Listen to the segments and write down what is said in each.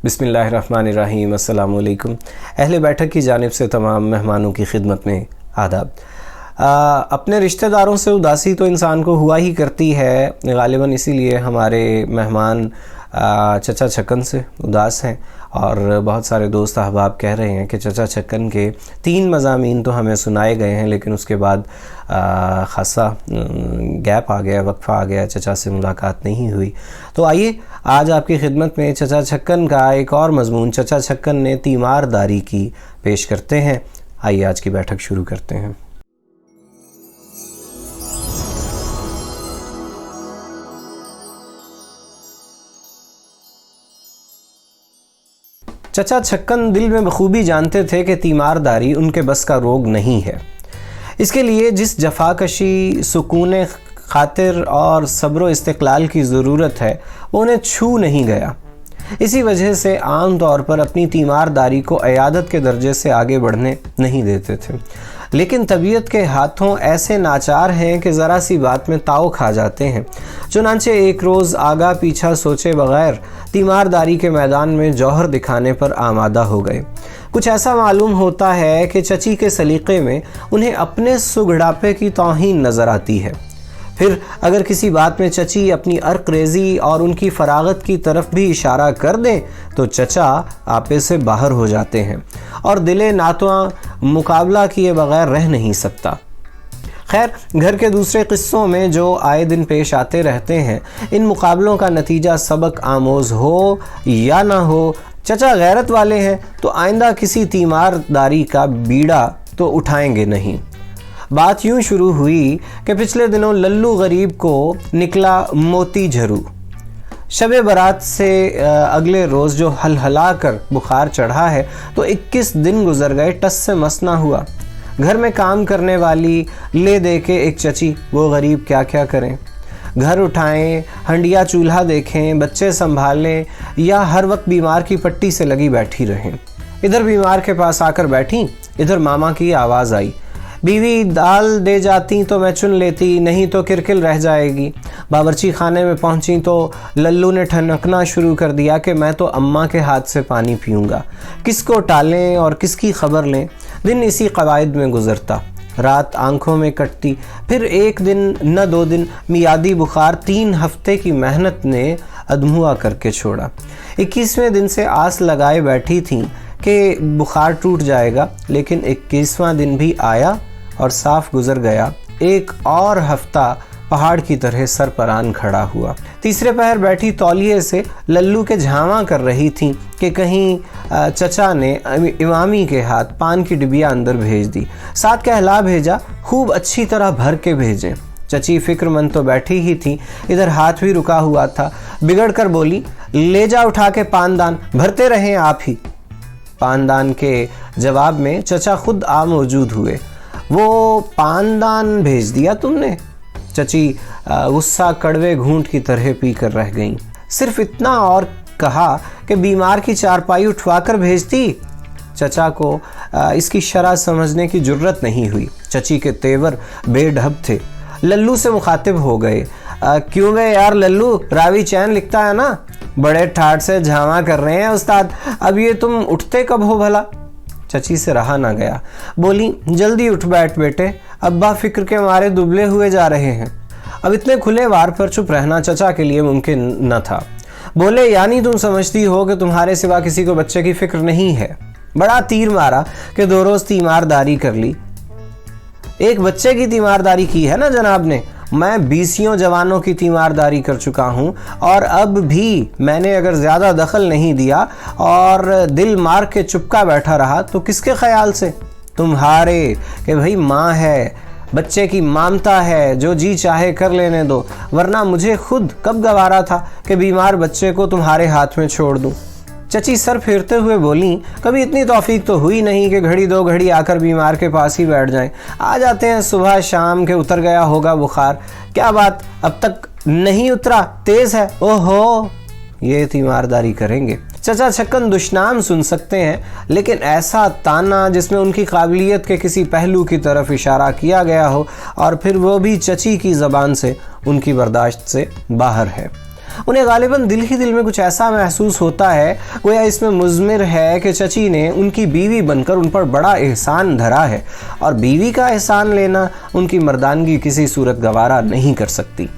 बिस्मिल्लाहिर्रहमानिर्रहीम। अस्सलामु अलैकुम। अहले बैठक की जानिब से तमाम मेहमानों की खिदमत में आदाब। अपने रिश्तेदारों से उदासी तो इंसान को हुआ ही करती है, ग़ालिबन इसीलिए हमारे मेहमान चचा छक्कन से उदास हैं और बहुत सारे दोस्त अहबाब कह रहे हैं कि चचा छक्कन के 3 मज़ामीन तो हमें सुनाए गए हैं, लेकिन उसके बाद ख़ासा गैप आ गया, वक्फ़ा आ गया, चचा से मुलाकात नहीं हुई। तो आइए आज आपकी खिदमत में चचा छक्कन का एक और मज़मून, चचा छक्कन ने तीमारदारी की, पेश करते हैं। आइए आज की बैठक शुरू करते हैं। चचा छक्कन दिल में बखूबी जानते थे कि तीमारदारी उनके बस का रोग नहीं है। इसके लिए जिस जफाकशी, सुकून खातिर और सब्र इस्तिक़लाल की ज़रूरत है वो उन्हें छू नहीं गया। इसी वजह से आम तौर पर अपनी तीमारदारी को अयादत के दर्जे से आगे बढ़ने नहीं देते थे। लेकिन तबीयत के हाथों ऐसे नाचार हैं कि ज़रा सी बात में ताव खा जाते हैं। चुनांचे एक रोज़ आगा पीछा सोचे बग़ैर तीमारदारी के मैदान में जौहर दिखाने पर आमादा हो गए। कुछ ऐसा मालूम होता है कि चची के सलीक़े में उन्हें अपने सुगड़ापे की तौहीन नज़र आती है। फिर अगर किसी बात में चची अपनी अर्क़रेज़ी और उनकी फ़राग़त की तरफ भी इशारा कर दें तो चचा आपे से बाहर हो जाते हैं और दिले नातवा मुकाबला किए बग़ैर रह नहीं सकता। खैर, घर के दूसरे क़िस्सों में जो आए दिन पेश आते रहते हैं, इन मुकाबलों का नतीजा सबक आमोज़ हो या ना हो, चचा गैरत वाले हैं तो आइंदा किसी तीमारदारी का बीड़ा तो उठाएंगे नहीं। बात यूँ शुरू हुई कि पिछले दिनों लल्लू गरीब को निकला मोती झरू। शब बारात से अगले रोज़ जो हलहला कर बुखार चढ़ा है तो 21 दिन गुजर गए, टस से मस ना हुआ। घर में काम करने वाली ले दे के एक चची, वो गरीब क्या क्या करें, घर उठाएं, हंडिया चूल्हा देखें, बच्चे संभालें या हर वक्त बीमार की पट्टी से लगी बैठी रहें। इधर बीमार के पास आकर बैठी, इधर मामा की आवाज़ आई, बीवी दाल दे जाती तो मैं चुन लेती, नहीं तो किरकिल रह जाएगी। बावर्ची खाने में पहुंची तो लल्लू ने ठनकना शुरू कर दिया कि मैं तो अम्मा के हाथ से पानी पीऊँगा। किसको टालें और किसकी खबर लें। दिन इसी कवायद में गुजरता, रात आंखों में कटती। फिर एक दिन न 2 दिन मियादी बुखार 3 हफ्ते की मेहनत ने अधमुआ करके छोड़ा। 21वें दिन से आस लगाए बैठी थीं कि बुखार टूट जाएगा, लेकिन 21वां दिन भी आया और साफ गुजर गया। एक और हफ्ता पहाड़ की तरह सर पर आन खड़ा हुआ। तीसरे पहर बैठी तौलिए से लल्लू के झावा कर रही थी कि कहीं चचा ने इमामी के हाथ पान की डिबिया अंदर भेज दी। साथ कहला भेजा, खूब अच्छी तरह भर के भेजें। चची फिक्रमंद तो बैठी ही थी, इधर हाथ भी रुका हुआ था। बिगड़ कर बोली, ले जा उठा के पानदान, भरते रहें आप ही। पानदान के जवाब में चचा खुद आ मौजूद हुए। वो पानदान भेज दिया तुमने? चची गुस्सा कड़वे घूंट की तरह पी कर रह गईं। सिर्फ इतना और कहा कि बीमार की चारपाई उठवाकर भेजती। चचा को इसकी शरह समझने की जुर्रत नहीं हुई। चची के तेवर बेढब थे। लल्लू से मुखातिब हो गए, क्यों बे यार लल्लू, रावी चैन लिखता है ना, बड़े ठाठ से झावा कर रहे हैं उस्ताद, अब ये तुम उठते कब हो भला? चची से रहा ना गया, बोली, जल्दी उठ बैठ बेटे, अब्बा फिक्र के मारे दुबले हुए जा रहे हैं। अब इतने खुले वार पर चुप रहना चचा के लिए मुमकिन न था। बोले, यानी तुम समझती हो कि तुम्हारे सिवा किसी को बच्चे की फिक्र नहीं है? बड़ा तीर मारा कि 2 रोज़ तीमारदारी कर ली। एक बच्चे की तीमारदारी की है ना जनाब ने, मैं 20 जवानों की तीमारदारी कर चुका हूँ और अब भी मैंने अगर ज़्यादा दखल नहीं दिया और दिल मार के चुपका बैठा रहा तो किसके ख्याल से? तुम्हारे, कि भाई माँ है, बच्चे की ममता है, जो जी चाहे कर लेने दो, वरना मुझे खुद कब गवारा था कि बीमार बच्चे को तुम्हारे हाथ में छोड़ दूँ। चची सर फेरते हुए बोली, कभी इतनी तौफीक तो हुई नहीं कि घड़ी 2 घड़ी आकर बीमार के पास ही बैठ जाएं। आ जाते हैं सुबह शाम के, उतर गया होगा बुखार। क्या बात, अब तक नहीं उतरा, तेज़ है? ओहो, ये तीमारदारी करेंगे। चचा छक्कन दुश्नाम सुन सकते हैं, लेकिन ऐसा ताना जिसमें उनकी काबिलियत के किसी पहलू की तरफ इशारा किया गया हो और फिर वो भी चची की ज़बान से, उनकी बर्दाश्त से बाहर है। उन्हें गालिबन दिल ही दिल में कुछ ऐसा महसूस होता है गोया इसमें मुज़मिर है कि चची ने उनकी बीवी बनकर उन पर बड़ा एहसान धरा है और बीवी का एहसान लेना उनकी मर्दानगी किसी सूरत गवारा नहीं कर सकती।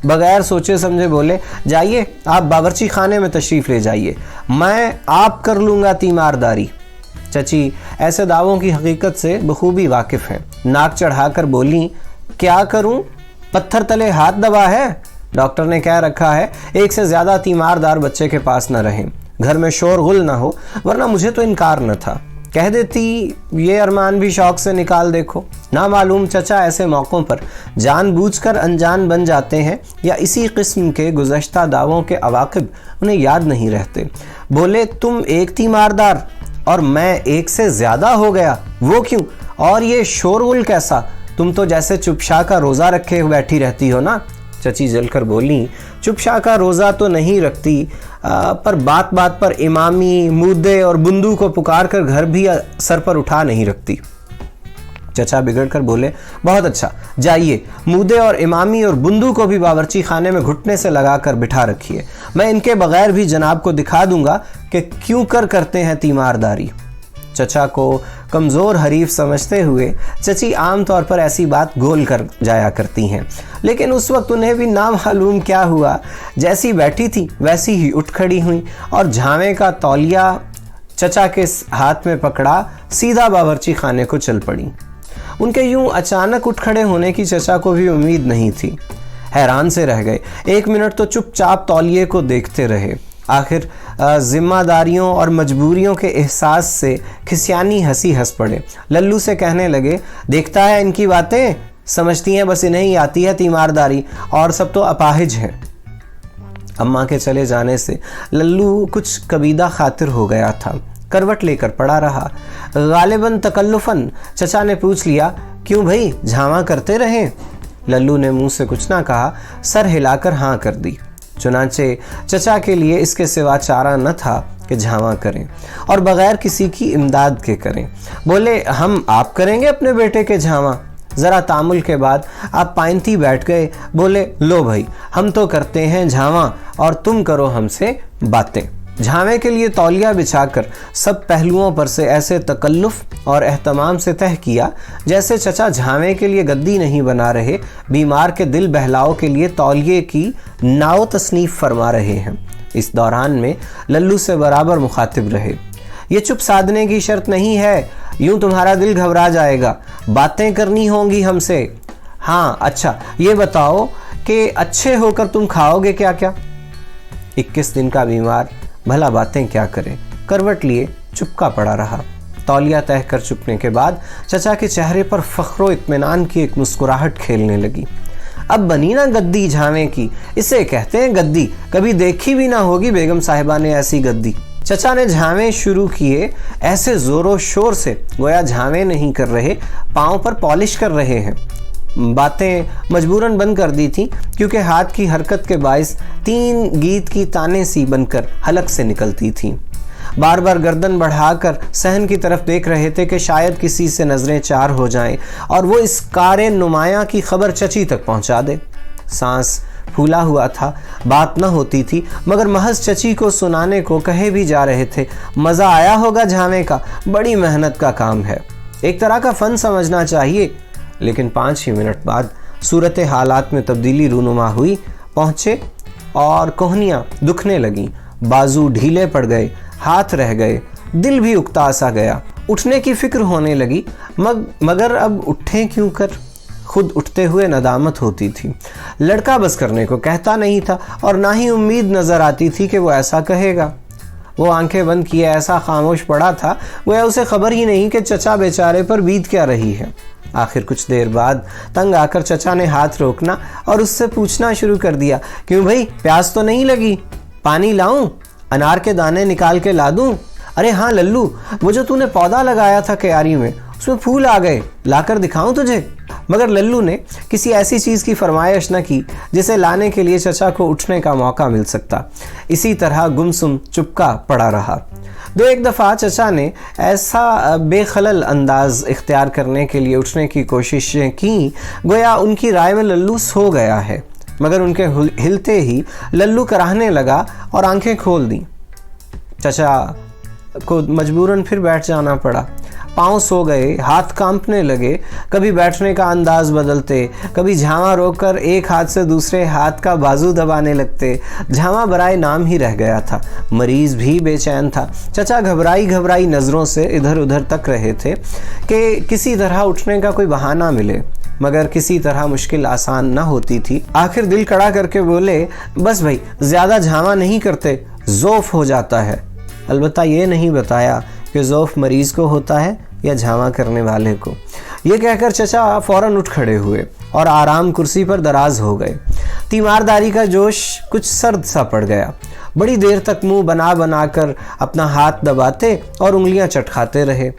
बगैर सोचे समझे बोले, जाइए आप बावर्ची खाने में तशरीफ़ ले जाइए, मैं आप कर लूँगा तीमारदारी। चची ऐसे दावों की हकीकत से बखूबी वाकिफ़ हैं। नाक चढ़ाकर बोली, क्या करूं? पत्थर तले हाथ दबा है। डॉक्टर ने कह रखा है एक से ज़्यादा तीमारदार बच्चे के पास न रहें, घर में शोर गुल ना हो, वरना मुझे तो इनकार न था। कह देती ये अरमान भी शौक से निकाल देखो। ना मालूम चचा ऐसे मौक़ों पर जानबूझकर अनजान बन जाते हैं या इसी किस्म के गुज़श्ता दावों के अवाक़िब उन्हें याद नहीं रहते। बोले, तुम एक तीमारदार और मैं एक से ज़्यादा हो गया, वो क्यों? और ये शोरगुल कैसा? तुम तो जैसे चुपशा का रोज़ा रखे बैठी रहती हो ना। चची जलकर बोली, चुपशा का रोज़ा तो नहीं रखती, पर बात बात पर इमामी, मुद्दे और बुंदू को पुकार कर घर भी सर पर उठा नहीं रखती। चचा बिगड़ कर बोले, बहुत अच्छा, जाइए मुद्दे और इमामी और बुंदू को भी बावर्ची खाने में घुटने से लगाकर बिठा रखिए, मैं इनके बगैर भी जनाब को दिखा दूंगा कि क्यों करते हैं तीमारदारी। चचा को कमज़ोर हरीफ समझते हुए चची आम तौर पर ऐसी बात गोल कर जाया करती हैं, लेकिन उस वक्त उन्हें भी ना मालूम क्या हुआ, जैसी बैठी थी वैसी ही उठ खड़ी हुई और झावे का तौलिया चचा के हाथ में पकड़ा सीधा बावर्ची खाने को चल पड़ी। उनके यूं अचानक उठ खड़े होने की चचा को भी उम्मीद नहीं थी। हैरान से रह गए। 1 मिनट तो चुपचाप तौलिए को देखते रहे। आखिर जिम्मेदारियों और मजबूरियों के एहसास से खिसियानी हंसी हंस पड़े। लल्लू से कहने लगे, देखता है इनकी बातें, समझती हैं बस इन्हें ही आती है तीमारदारी, और सब तो अपाहिज हैं। अम्मा के चले जाने से लल्लू कुछ कबीदा खातिर हो गया था, करवट लेकर पड़ा रहा। गालिबन तकल्लुफन चचा ने पूछ लिया, क्यों भाई झावा करते रहे? लल्लू ने मुंह से कुछ ना कहा, सर हिलाकर हाँ कर दी। चुनांचे चचा के लिए इसके सिवा चारा न था कि झावा करें, और बगैर किसी की इमदाद के करें। बोले, हम आप करेंगे अपने बेटे के झावा। ज़रा तामुल के बाद आप पाइंती बैठ गए। बोले, लो भाई, हम तो करते हैं झावा और तुम करो हमसे बातें। झावे के लिए तौलिया बिछाकर सब पहलुओं पर से ऐसे तकल्लुफ़ और एहतमाम से तह किया जैसे चचा झावे के लिए गद्दी नहीं बना रहे, बीमार के दिल बहलाव के लिए तौलिए की नाव तसनीफ़ फरमा रहे हैं। इस दौरान में लल्लू से बराबर मुखातिब रहे, ये चुप साधने की शर्त नहीं है, यूं तुम्हारा दिल घबरा जाएगा, बातें करनी होंगी हमसे। हाँ अच्छा, ये बताओ कि अच्छे होकर तुम खाओगे क्या क्या? 21 दिन का बीमार भला बातें क्या करे, करवट लिए चुपका पड़ा रहा। तौलिया तह कर चुकने के बाद चचा के चेहरे पर फ़ख्र इत्मीनान की एक मुस्कुराहट खेलने लगी। अब बनी ना गद्दी झावे की, इसे कहते हैं गद्दी, कभी देखी भी ना होगी बेगम साहिबा ने ऐसी गद्दी। चचा ने झावे शुरू किए ऐसे ज़ोरों शोर से गोया झावे नहीं कर रहे, पाँव पर पॉलिश कर रहे हैं। बातें मजबूरन बंद कर दी थी क्योंकि हाथ की हरकत के बाइस 3 गीत की ताने सी बनकर हलक से निकलती थीं। बार बार गर्दन बढ़ाकर सहन की तरफ देख रहे थे कि शायद किसी से नज़रें चार हो जाएं और वो इस कारे नुमाया की खबर चची तक पहुंचा दे। सांस फूला हुआ था, बात न होती थी, मगर महज चची को सुनाने को कहे भी जा रहे थे। मज़ा आया होगा झावे का, बड़ी मेहनत का काम है, एक तरह का फ़न समझना चाहिए। लेकिन 5 ही मिनट बाद सूरत हालात में तब्दीली रूनुमा हुई। पहुँचे और कोहनियाँ दुखने लगीं, बाजू ढीले पड़ गए, हाथ रह गए, दिल भी उकता सा गया। उठने की फिक्र होने लगी, मगर अब उठें क्यों कर? खुद उठते हुए नदामत होती थी। लड़का बस करने को कहता नहीं था और ना ही उम्मीद नज़र आती थी कि वो ऐसा कहेगा। वो आंखें बंद किए ऐसा खामोश पड़ा था, वह उसे खबर ही नहीं कि चचा बेचारे पर बीत क्या रही है। आखिर कुछ देर बाद तंग आकर चचा ने हाथ रोकना और उससे पूछना शुरू कर दिया, क्यों भाई, प्यास तो नहीं लगी? पानी लाऊं? अनार के दाने निकाल के ला दूं? अरे हाँ लल्लू, वो जो तूने पौधा लगाया था क्यारी में, उसमें फूल आ गए, लाकर दिखाऊं तुझे? मगर लल्लू ने किसी ऐसी चीज़ की फरमाइश न की जिसे लाने के लिए चचा को उठने का मौका मिल सकता। इसी तरह गुमसुम चुपका पड़ा रहा। 2-1 दफ़ा चचा ने ऐसा बेखलल अंदाज इख्तियार करने के लिए उठने की कोशिशें की, गोया उनकी राय में लल्लू सो गया है। मगर उनके हिलते ही लल्लू कराहने लगा और आंखें खोल दी। चचा को मजबूरन फिर बैठ जाना पड़ा। पाँव सो गए, हाथ कांपने लगे, कभी बैठने का अंदाज बदलते, कभी झांवा रोककर एक हाथ से दूसरे हाथ का बाजू दबाने लगते। झांवा बराए नाम ही रह गया था। मरीज भी बेचैन था। चचा घबराई नज़रों से इधर उधर तक रहे थे कि किसी तरह उठने का कोई बहाना मिले, मगर किसी तरह मुश्किल आसान न होती थी। आखिर दिल कड़ा करके बोले, बस भाई, ज़्यादा झांवा नहीं करते, ज़ौफ़ हो जाता है। अलबत्ता ये नहीं बताया कि ज़ौफ़ मरीज़ को होता है या झांवा करने वाले को। ये कहकर चचा फौरन उठ खड़े हुए और आराम कुर्सी पर दराज हो गए। तीमारदारी का जोश कुछ सर्द सा पड़ गया। बड़ी देर तक मुंह बना कर अपना हाथ दबाते और उंगलियां चटखाते रहे।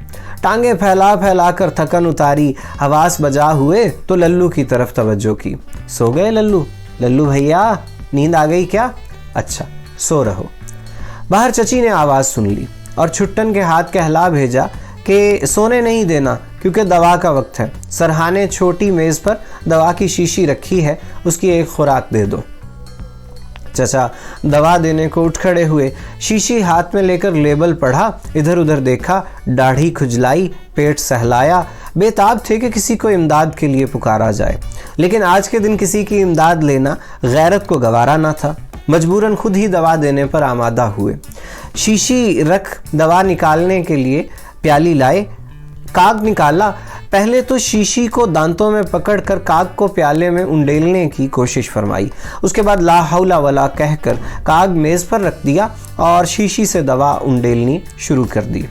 टांगे फैला फैला कर थकन उतारी, हवास बजा हुए तो लल्लू की तरफ तवज्जो की। सो गए लल्लू? लल्लू भैया, नींद आ गई क्या? अच्छा, सो रहो। बाहर चची ने आवाज़ सुन ली और छुट्टन के हाथ कहला भेजा कि सोने नहीं देना क्योंकि दवा का वक्त है। सरहाने छोटी मेज़ पर दवा की शीशी रखी है, उसकी एक खुराक दे दो। चचा दवा देने को उठ खड़े हुए। शीशी हाथ में लेकर लेबल पढ़ा, इधर उधर देखा, दाढ़ी खुजलाई, पेट सहलाया। बेताब थे कि किसी को इमदाद के लिए पुकारा जाए, लेकिन आज के दिन किसी की इमदाद लेना गैरत को गवारा ना था। मजबूरन खुद ही दवा देने पर आमादा हुए। शीशी रख दवा निकालने के लिए प्याली लाए। काग निकाला। पहले तो शीशी को दांतों में पकड़कर काग को प्याले में उंडेलने की कोशिश फरमाई। उसके बाद ला हौला वला कहकर काग मेज़ पर रख दिया और शीशी से दवा उंडेलनी शुरू कर दी।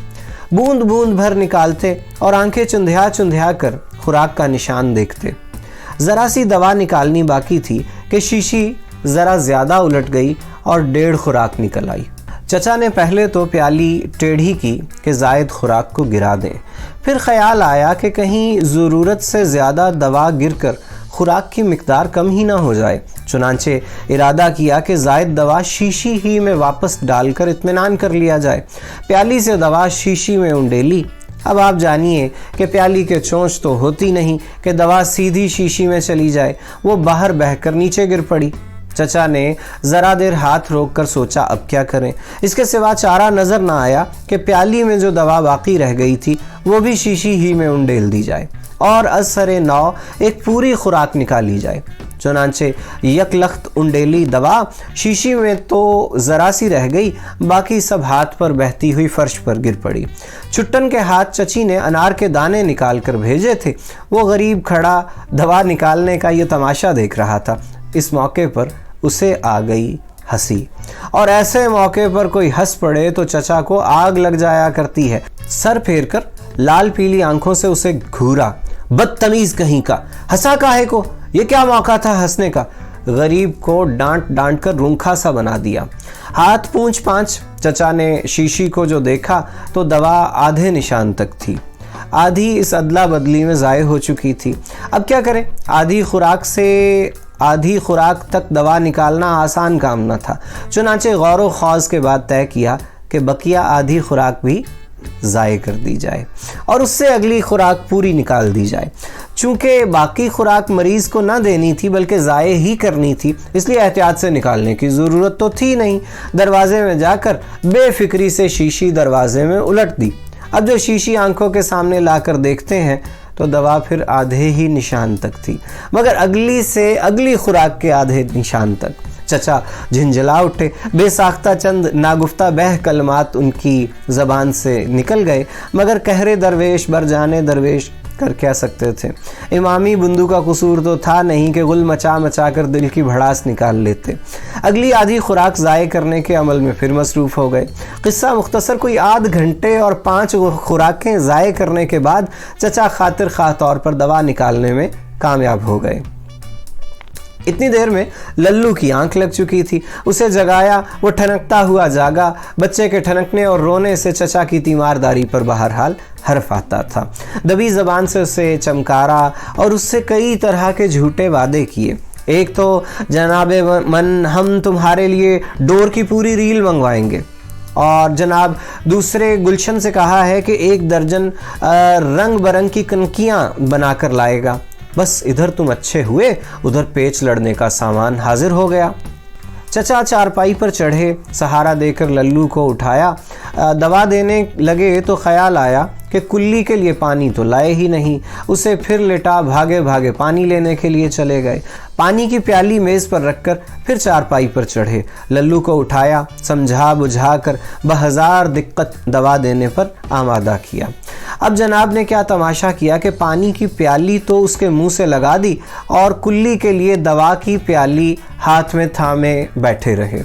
बूंद बूंद भर निकालते और आंखें चुंधिया कर खुराक का निशान देखते। ज़रा सी दवा निकालनी बाकी थी कि शीशी ज़रा ज़्यादा उलट गई और 1.5 खुराक निकल आई। चचा ने पहले तो प्याली टेढ़ी की कि जायद खुराक को गिरा दें। फिर ख्याल आया कि कहीं ज़रूरत से ज़्यादा दवा गिरकर खुराक की मिकदार कम ही ना हो जाए। चुनांचे इरादा किया कि जायद दवा शीशी ही में वापस डालकर इत्मीनान कर लिया जाए। प्याली से दवा शीशी में उंडेली। अब आप जानिए कि प्याली के चोंच तो होती नहीं कि दवा सीधी शीशी में चली जाए, वो बाहर बहकर नीचे गिर पड़ी। चचा ने ज़रा देर हाथ रोककर सोचा अब क्या करें। इसके सिवा चारा नज़र न आया कि प्याली में जो दवा बाकी रह गई थी वो भी शीशी ही में उंडेल दी जाए और असरे नौ एक पूरी खुराक निकाली जाए। चुनांचे यकलख्त उंडेली दवा शीशी में तो ज़रा सी रह गई, बाकी सब हाथ पर बहती हुई फर्श पर गिर पड़ी। छुट्टन के हाथ चची ने अनार के दाने निकाल कर भेजे थे। वो गरीब खड़ा दवा निकालने का ये तमाशा देख रहा था। इस मौके पर उसे आ गई हंसी, और ऐसे मौके पर कोई हंस पड़े तो चचा को आग लग जाया करती है। सर फेरकर लाल पीली आंखों से उसे घूरा। बदतमीज कहीं का, हंसा काहे को? ये क्या मौका था हंसने का? गरीब को डांट कर रूखा सा बना दिया। हाथ पूंछ पांच। चचा ने शीशी को जो देखा तो दवा आधे निशान तक थी, आधी इस अदला बदली में ज़ाय हो चुकी थी। अब क्या करें? आधी खुराक से आधी खुराक तक दवा निकालना आसान काम न था। चुनांचे गौर ख्वास के बाद तय किया कि बकिया आधी खुराक भी ज़ाय कर दी जाए और उससे अगली खुराक पूरी निकाल दी जाए। चूँकि बाकी खुराक मरीज़ को न देनी थी बल्कि ज़ाय ही करनी थी, इसलिए एहतियात से निकालने की ज़रूरत तो थी नहीं। दरवाजे में जाकर बेफिक्री से शीशी दरवाजे में उलट दी। अब जो शीशी आंखों के सामने लाकर देखते हैं तो दवा फिर आधे ही निशान तक थी, मगर अगली से अगली खुराक के आधे निशान तक। चचा झिंझला उठे। बेसाख्ता चंद नागुफ्ता बह कलमात उनकी ज़बान से निकल गए, मगर कहरे दरवेश बर जाने दरवेश कर क्या सकते थे। इमामी बुंदू का कसूर तो था नहीं कि गुल मचा कर दिल की भड़ास निकाल लेते। अगली आधी खुराक ज़ाय करने के अमल में फिर मसरूफ़ हो गए। किस्सा मुख्तसर कोई आध घंटे और 5 खुराकें ज़ाय करने के बाद चचा खातिर खा तौर पर दवा निकालने में कामयाब हो गए। इतनी देर में लल्लू की आंख लग चुकी थी। उसे जगाया, वो ठनकता हुआ जागा। बच्चे के ठनकने और रोने से चचा की तीमारदारी पर बहरहाल हर्फ आता था। दबी ज़बान से उसे चमकारा और उससे कई तरह के झूठे वादे किए। एक तो जनाबे मन हम तुम्हारे लिए डोर की पूरी रील मंगवाएंगे, और जनाब दूसरे गुलशन से कहा है कि 1 दर्जन रंग बरंग की कनकियाँ बनाकर लाएगा। बस इधर तुम अच्छे हुए, उधर पेच लड़ने का सामान हाजिर हो गया। चचा चारपाई पर चढ़े, सहारा देकर लल्लू को उठाया। दवा देने लगे तो ख्याल आया कि कुल्ली के लिए पानी तो लाए ही नहीं। उसे फिर लेटा भागे भागे पानी लेने के लिए चले गए। पानी की प्याली मेज़ पर रखकर फिर चारपाई पर चढ़े। लल्लू को उठाया, समझा बुझा कर बहज़ार दिक्कत दवा देने पर आमादा किया। अब जनाब ने क्या तमाशा किया कि पानी की प्याली तो उसके मुंह से लगा दी और कुल्ली के लिए दवा की प्याली हाथ में थामे बैठे रहे।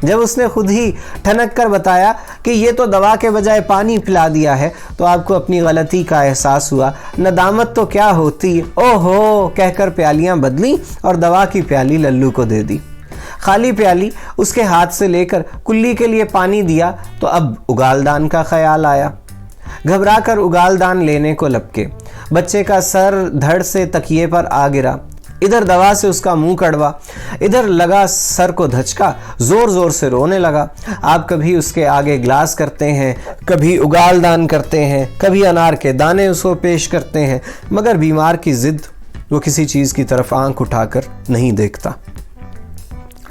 जब उसने खुद ही ठनक कर बताया कि ये तो दवा के बजाय पानी पिला दिया है, तो आपको अपनी गलती का एहसास हुआ। नदामत तो क्या होती, ओहो कहकर प्यालियां बदली और दवा की प्याली लल्लू को दे दी। खाली प्याली उसके हाथ से लेकर कुल्ली के लिए पानी दिया तो अब उगालदान का ख्याल आया। घबरा कर उगालदान लेने को लपके। बच्चे का सर धड़ से तकिए पर आ गिरा। इधर दवा से उसका मुंह कड़वा, इधर लगा सर को धचका, जोर जोर से रोने लगा। आप कभी उसके आगे ग्लास करते हैं, कभी उगालदान करते हैं, कभी अनार के दाने उसको पेश करते हैं, मगर बीमार की जिद, वो किसी चीज़ की तरफ आंख उठाकर नहीं देखता।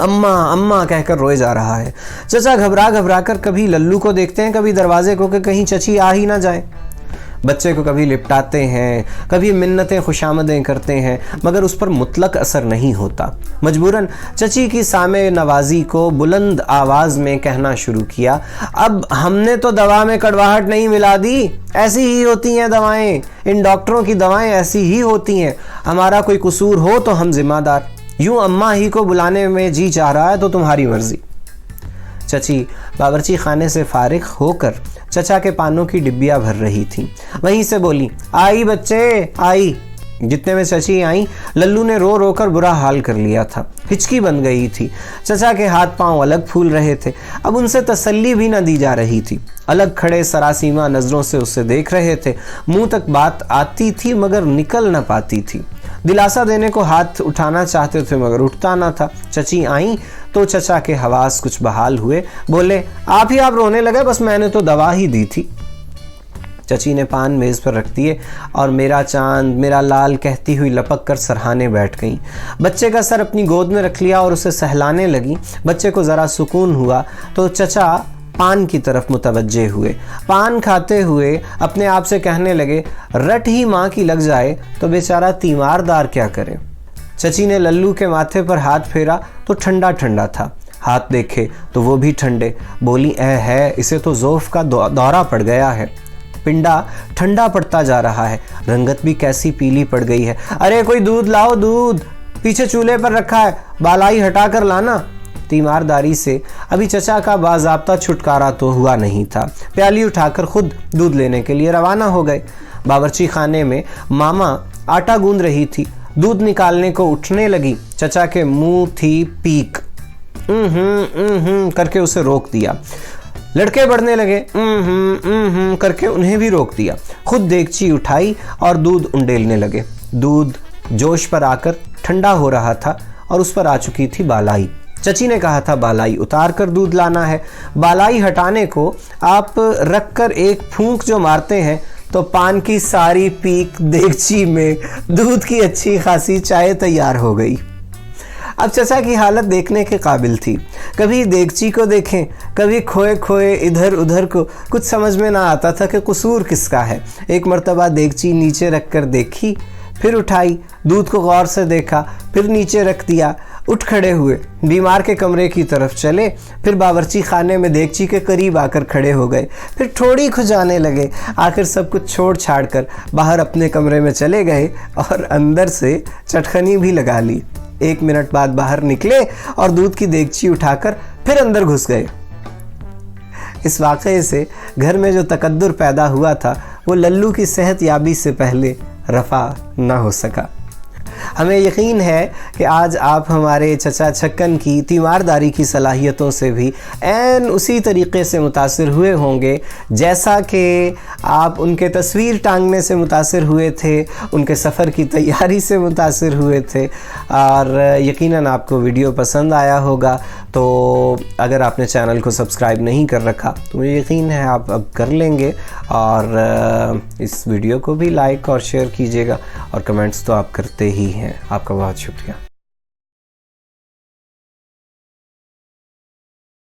अम्मा अम्मा कहकर रोए जा रहा है। चचा घबरा घबरा कर कभी लल्लू को देखते हैं, कभी दरवाजे को कि कहीं चची आ ही ना जाए। बच्चे को कभी लिपटाते हैं, कभी मिन्नतें खुशामदें करते हैं, मगर उस पर मुतलक असर नहीं होता। मजबूरन चची की सामे नवाजी को बुलंद आवाज़ में कहना शुरू किया, अब हमने तो दवा में कड़वाहट नहीं मिला दी, ऐसी ही होती हैं दवाएं, इन डॉक्टरों की दवाएं ऐसी ही होती हैं, हमारा कोई कसूर हो तो हम जिम्मेदार, यूं अम्मा ही को बुलाने में जी चाह रहा है तो तुम्हारी मर्जी। चची बावर्ची खाने से फारिग होकर चचा के पानों की डिब्बियां भर रही थी। वहीं से बोली, आई बच्चे आई। जितने में चची आई, लल्लू ने रो रो कर बुरा हाल कर लिया था, हिचकी बन गई थी। चचा के हाथ पांव अलग फूल रहे थे, अब उनसे तसल्ली भी न दी जा रही थी। अलग खड़े सरासीमा नजरों से उसे देख रहे थे। मुंह तक बात आती थी मगर निकल न पाती थी। दिलासा देने को हाथ उठाना चाहते थे मगर उठता ना था। चची आई तो चचा के हवास कुछ बहाल हुए। बोले, आप रोने लगे, बस मैंने तो दवा ही दी थी। चची ने पान मेज़ पर रख दिए और मेरा चांद मेरा लाल कहती हुई लपक कर सरहाने बैठ गईं। बच्चे का सर अपनी गोद में रख लिया और उसे सहलाने लगी। बच्चे को ज़रा सुकून हुआ तो चचा पान की तरफ मुतवज्जे हुए। पान खाते हुए अपने आप से कहने लगे, रट ही माँ की लग जाए तो बेचारा तीमारदार क्या करे। चची ने लल्लू के माथे पर हाथ फेरा तो ठंडा ठंडा था। हाथ देखे तो वो भी ठंडे। बोली, है इसे तो ज़ोफ़ का दौरा पड़ गया है। पिंडा ठंडा पड़ता जा रहा है, रंगत भी कैसी पीली पड़ गई है। अरे कोई दूध लाओ, दूध पीछे चूल्हे पर रखा है, बालाई हटा कर लाना। तीमारदारी से अभी चचा का बाज़ाब्ता छुटकारा तो हुआ नहीं था। प्याली उठाकर खुद दूध लेने के लिए रवाना हो गए। बावर्ची खाने में मामा आटा गूंद रही थी। दूध निकालने को उठने लगी। चचा के मुंह थी पीक। करके उसे रोक दिया। लड़के बढ़ने लगे। करके उन्हें भी रोक दिया। खुद देगची उठाई और दूध उंडेलने लगे। दूध जोश पर आकर ठंडा हो रहा था और उस पर आ चुकी थी बालाई। चची ने कहा था बालाई उतार कर दूध लाना है। बालाई हटाने को आप रखकर एक फूंक जो मारते हैं तो पान की सारी पीक देगची में दूध की अच्छी खासी चाय तैयार हो गई। अब चचा की हालत देखने के काबिल थी। कभी देगची को देखें, कभी खोए खोए इधर उधर को, कुछ समझ में ना आता था कि कसूर किसका है। एक मर्तबा देगची नीचे रख कर देखी, फिर उठाई, दूध को गौर से देखा, फिर नीचे रख दिया। उठ खड़े हुए, बीमार के कमरे की तरफ चले, फिर बावर्ची खाने में देगची के करीब आकर खड़े हो गए, फिर थोड़ी खुजाने लगे। आखिर सब कुछ छोड़ छाड़ कर बाहर अपने कमरे में चले गए और अंदर से चटखनी भी लगा ली। 1 मिनट बाद बाहर निकले और दूध की देगची उठाकर फिर अंदर घुस गए। इस वाक़ये से घर में जो तकद्दुर पैदा हुआ था वो लल्लू की सेहत याबी से पहले रफ़ा न हो सका। हमें यकीन है कि आज आप हमारे चचा छक्कन की तीमारदारी की सलाहियतों से भी ऐन उसी तरीक़े से मुतासिर हुए होंगे जैसा कि आप उनके तस्वीर टांगने से मुतासिर हुए थे, उनके सफ़र की तैयारी से मुतासिर हुए थे। और यकीनन आपको वीडियो पसंद आया होगा। तो अगर आपने चैनल को सब्सक्राइब नहीं कर रखा तो मुझे यकीन है आप अब कर लेंगे, और इस वीडियो को भी लाइक और शेयर कीजिएगा, और कमेंट्स तो आप करते ही हैं। आपका बहुत शुक्रिया।